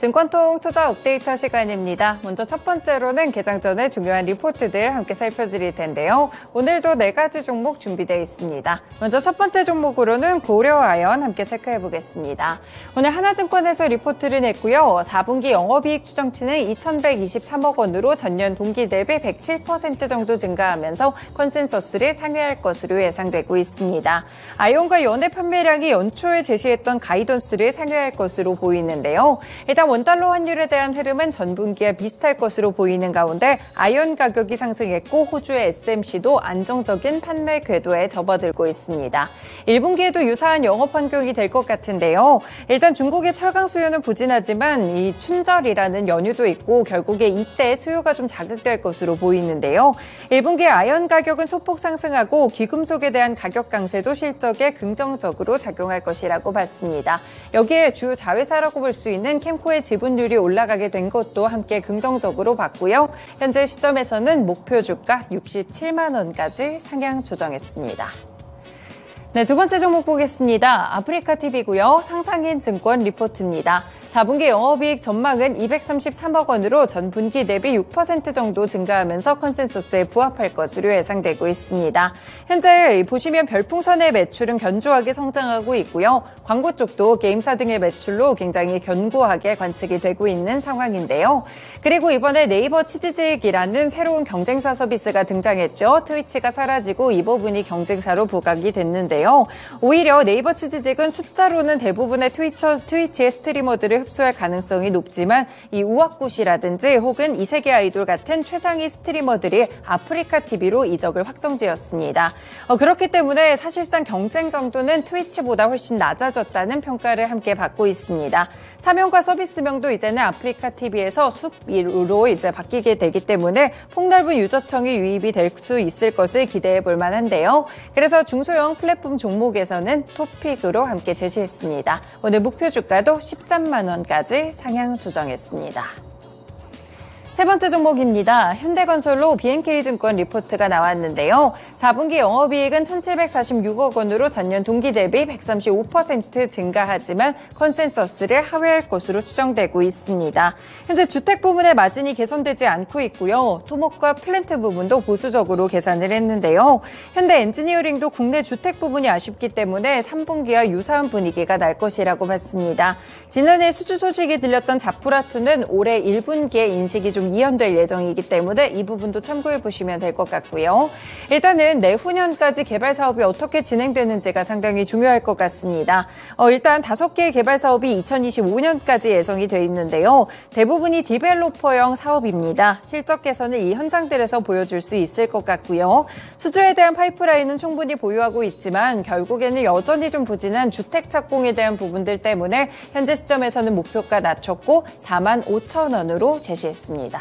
증권통 투자 업데이터 시간입니다. 먼저 첫 번째로는 개장 전에 중요한 리포트들 함께 살펴드릴 텐데요. 오늘도 4가지 종목 준비되어 있습니다. 먼저 첫 번째 종목으로는 고려아연 함께 체크해 보겠습니다. 오늘 하나증권에서 리포트를 냈고요. 4분기 영업이익 추정치는 2,123억 원으로 전년 동기 대비 107% 정도 증가하면서 컨센서스를 상회할 것으로 예상되고 있습니다. 아이온과 연의 판매량이 연초에 제시했던 가이던스를 상회할 것으로 보이는데요. 일단 원달러 환율에 대한 흐름은 전분기와 비슷할 것으로 보이는 가운데 아이온 가격이 상승했고 호주의 SMC도 안정적인 판매 궤도에 접어들고 있습니다. 1분기에도 유사한 영업 환경이 될 것 같은데요. 일단 중국의 철강 수요는 부진하지만 이 춘절이라는 연휴도 있고 결국에 이때 수요가 좀 자극될 것으로 보이는데요. 1분기 아이온 가격은 소폭 상승하고 귀금속에 대한 가격 강세도 실적에 긍정적으로 작용할 것이라고 봤습니다. 여기에 주요 자회사라고 볼 수 있는 캠코의 지분율이 올라가게 된 것도 함께 긍정적으로 봤고요. 현재 시점에서는 목표 주가 67만 원까지 상향 조정했습니다. 네, 두 번째 종목 보겠습니다. 아프리카TV고요. 상상인 증권 리포트입니다. 4분기 영업이익 전망은 233억 원으로 전분기 대비 6% 정도 증가하면서 컨센서스에 부합할 것으로 예상되고 있습니다. 현재 보시면 별풍선의 매출은 견조하게 성장하고 있고요. 광고 쪽도 게임사 등의 매출로 굉장히 견고하게 관측이 되고 있는 상황인데요. 그리고 이번에 네이버 치즈직이라는 새로운 경쟁사 서비스가 등장했죠. 트위치가 사라지고 이 부분이 경쟁사로 부각이 됐는데요. 오히려 네이버 치즈직은 숫자로는 대부분의 트위치의 스트리머들을 흡수할 가능성이 높지만 이 우악굿이라든지 혹은 이세계 아이돌 같은 최상위 스트리머들이 아프리카TV로 이적을 확정지었습니다. 그렇기 때문에 사실상 경쟁 강도는 트위치보다 훨씬 낮아졌다는 평가를 함께 받고 있습니다. 사명과 서비스명도 이제는 아프리카TV에서 숲으로 이제 바뀌게 되기 때문에 폭넓은 유저층이 유입이 될 수 있을 것을 기대해 볼 만한데요. 그래서 중소형 플랫폼 종목에서는 토픽으로 함께 제시했습니다. 오늘 목표 주가도 13만 원까지 상향 조정했습니다. 세 번째 종목입니다. 현대건설로 BNK증권 리포트가 나왔는데요. 4분기 영업이익은 1,746억 원으로 전년 동기 대비 135% 증가하지만 컨센서스를 하회할 것으로 추정되고 있습니다. 현재 주택 부문의 마진이 개선되지 않고 있고요. 토목과 플랜트 부분도 보수적으로 계산을 했는데요. 현대 엔지니어링도 국내 주택 부분이 아쉽기 때문에 3분기와 유사한 분위기가 날 것이라고 봤습니다. 지난해 수주 소식이 들렸던 자프라투는 올해 1분기에 인식이 좀 이연될 예정이기 때문에 이 부분도 참고해 보시면 될 것 같고요. 일단은 내후년까지 개발 사업이 어떻게 진행되는지가 상당히 중요할 것 같습니다. 일단 5개의 개발 사업이 2025년까지 예정이 돼 있는데요. 대부분이 디벨로퍼형 사업입니다. 실적 개선을 이 현장들에서 보여줄 수 있을 것 같고요. 수주에 대한 파이프라인은 충분히 보유하고 있지만 결국에는 여전히 좀 부진한 주택 착공에 대한 부분들 때문에 현재 시점에서는 목표가 낮췄고 4만 5천 원으로 제시했습니다.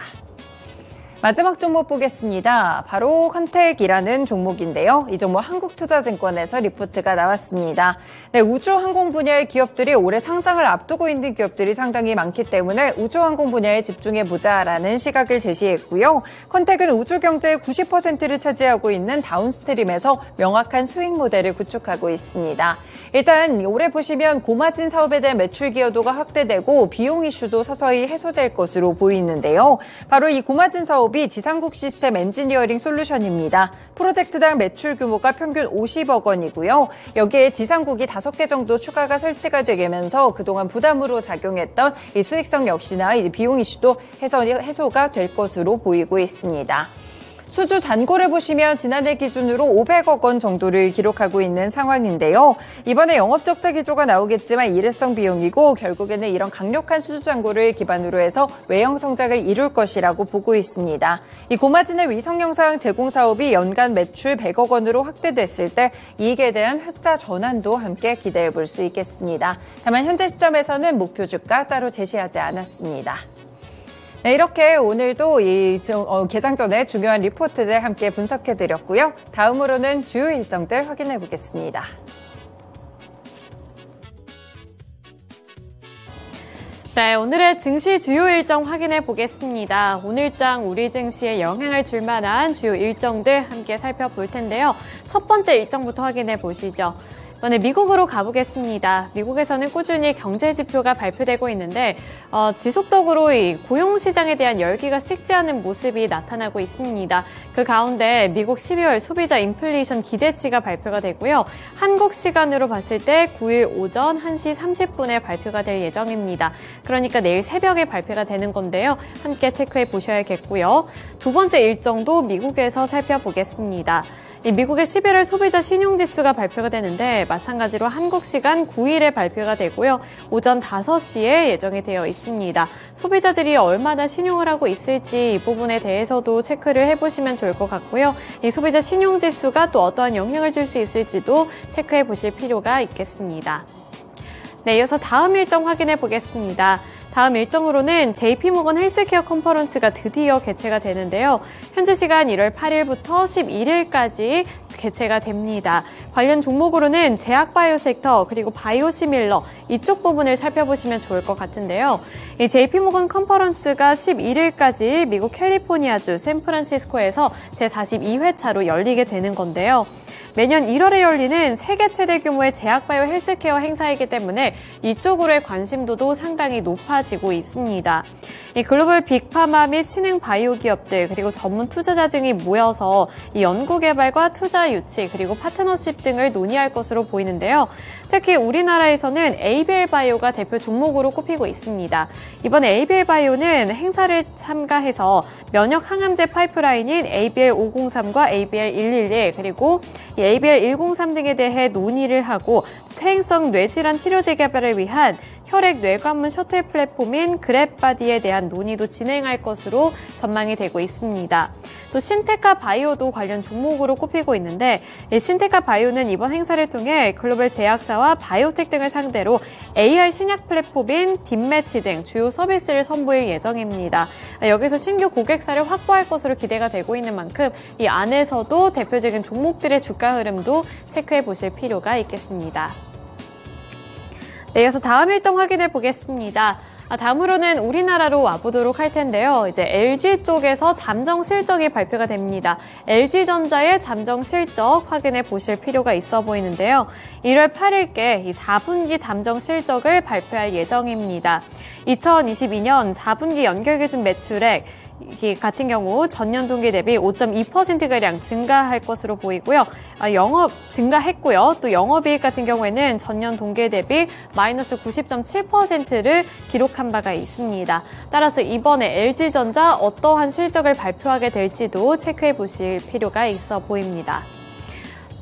마지막 종목 보겠습니다. 바로 컨택이라는 종목인데요. 이 종목 한국투자증권에서 리포트가 나왔습니다. 네, 우주항공 분야의 기업들이 올해 상장을 앞두고 있는 기업들이 상당히 많기 때문에 우주항공 분야에 집중해보자라는 시각을 제시했고요. 컨택은 우주경제의 90%를 차지하고 있는 다운스트림에서 명확한 수익 모델을 구축하고 있습니다. 일단 올해 보시면 고마진 사업에 대한 매출 기여도가 확대되고 비용 이슈도 서서히 해소될 것으로 보이는데요. 바로 이 고마진 사업이 지상국 시스템 엔지니어링 솔루션입니다. 프로젝트당 매출 규모가 평균 50억 원이고요. 여기에 지상국이 5개 정도 추가가 설치가 되면서 그동안 부담으로 작용했던 이 수익성 역시나 이제 비용 이슈도 해소가 될 것으로 보이고 있습니다. 수주 잔고를 보시면 지난해 기준으로 500억 원 정도를 기록하고 있는 상황인데요. 이번에 영업적자 기조가 나오겠지만 일회성 비용이고 결국에는 이런 강력한 수주 잔고를 기반으로 해서 외형 성장을 이룰 것이라고 보고 있습니다. 이 고마진의 위성 영상 제공 사업이 연간 매출 100억 원으로 확대됐을 때 이익에 대한 흑자 전환도 함께 기대해 볼 수 있겠습니다. 다만 현재 시점에서는 목표 주가 따로 제시하지 않았습니다. 네, 이렇게 오늘도 개장 전에 중요한 리포트들 함께 분석해드렸고요. 다음으로는 주요 일정들 확인해 보겠습니다. 네, 오늘의 증시 주요 일정 확인해 보겠습니다. 오늘장 우리 증시에 영향을 줄 만한 주요 일정들 함께 살펴볼 텐데요. 첫 번째 일정부터 확인해 보시죠. 이번에 미국으로 가보겠습니다. 미국에서는 꾸준히 경제 지표가 발표되고 있는데 지속적으로 이 고용 시장에 대한 열기가 식지 않은 모습이 나타나고 있습니다. 그 가운데 미국 12월 소비자 인플레이션 기대치가 발표가 되고요. 한국 시간으로 봤을 때 9일 오전 1시 30분에 발표가 될 예정입니다. 그러니까 내일 새벽에 발표가 되는 건데요. 함께 체크해 보셔야겠고요. 두 번째 일정도 미국에서 살펴보겠습니다. 미국의 11월 소비자 신용지수가 발표가 되는데 마찬가지로 한국 시간 9일에 발표가 되고요. 오전 5시에 예정이 되어 있습니다. 소비자들이 얼마나 신용을 하고 있을지 이 부분에 대해서도 체크를 해보시면 좋을 것 같고요. 이 소비자 신용지수가 또 어떠한 영향을 줄 수 있을지도 체크해 보실 필요가 있겠습니다. 네, 이어서 다음 일정 확인해 보겠습니다. 다음 일정으로는 JP모건 헬스케어 컨퍼런스가 드디어 개최가 되는데요. 현지 시간 1월 8일부터 11일까지 개최가 됩니다. 관련 종목으로는 제약바이오 섹터 그리고 바이오시밀러 이쪽 부분을 살펴보시면 좋을 것 같은데요. 이 JP모건 컨퍼런스가 11일까지 미국 캘리포니아주 샌프란시스코에서 제42회차로 열리게 되는 건데요. 매년 1월에 열리는 세계 최대 규모의 제약바이오 헬스케어 행사이기 때문에 이쪽으로의 관심도도 상당히 높아지고 있습니다. 이 글로벌 빅파마 및 신흥 바이오 기업들 그리고 전문 투자자 등이 모여서 이 연구개발과 투자 유치 그리고 파트너십 등을 논의할 것으로 보이는데요. 특히 우리나라에서는 ABL 바이오가 대표 종목으로 꼽히고 있습니다. 이번 ABL 바이오는 행사를 참가해서 면역 항암제 파이프라인인 ABL503과 ABL111 그리고 이 ABL103 등에 대해 논의를 하고 퇴행성 뇌질환 치료제 개발을 위한 혈액 뇌관문 셔틀 플랫폼인 그랩바디에 대한 논의도 진행할 것으로 전망이 되고 있습니다. 또 신테카 바이오도 관련 종목으로 꼽히고 있는데 신테카 바이오는 이번 행사를 통해 글로벌 제약사와 바이오텍 등을 상대로 AI 신약 플랫폼인 딥매치 등 주요 서비스를 선보일 예정입니다. 여기서 신규 고객사를 확보할 것으로 기대가 되고 있는 만큼 이 안에서도 대표적인 종목들의 주가 흐름도 체크해 보실 필요가 있겠습니다. 네, 이어서 다음 일정 확인해 보겠습니다. 다음으로는 우리나라로 와보도록 할 텐데요. 이제 LG 쪽에서 잠정 실적이 발표가 됩니다. LG전자의 잠정 실적 확인해 보실 필요가 있어 보이는데요. 1월 8일께 이 4분기 잠정 실적을 발표할 예정입니다. 2022년 4분기 연결기준 매출액 같은 경우 전년 동기 대비 5.2%가량 증가할 것으로 보이고요. 영업 증가했고요. 또 영업이익 같은 경우에는 전년 동기 대비 마이너스 90.7%를 기록한 바가 있습니다. 따라서 이번에 LG전자 어떠한 실적을 발표하게 될지도 체크해 보실 필요가 있어 보입니다.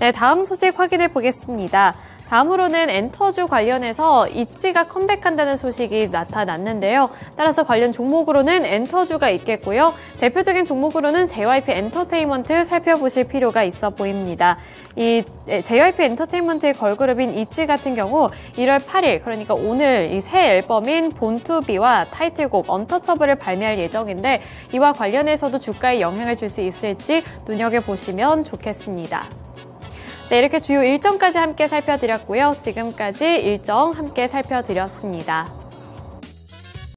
네, 다음 소식 확인해 보겠습니다. 다음으로는 엔터주 관련해서 있지가 컴백한다는 소식이 나타났는데요. 따라서 관련 종목으로는 엔터주가 있겠고요. 대표적인 종목으로는 JYP 엔터테인먼트 살펴보실 필요가 있어 보입니다. 이 JYP 엔터테인먼트의 걸그룹인 있지 같은 경우 1월 8일 그러니까 오늘 이 새 앨범인 본투비와 타이틀곡 언터처블을 발매할 예정인데 이와 관련해서도 주가에 영향을 줄 수 있을지 눈여겨보시면 좋겠습니다. 네, 이렇게 주요 일정까지 함께 살펴드렸고요. 지금까지 일정 함께 살펴드렸습니다.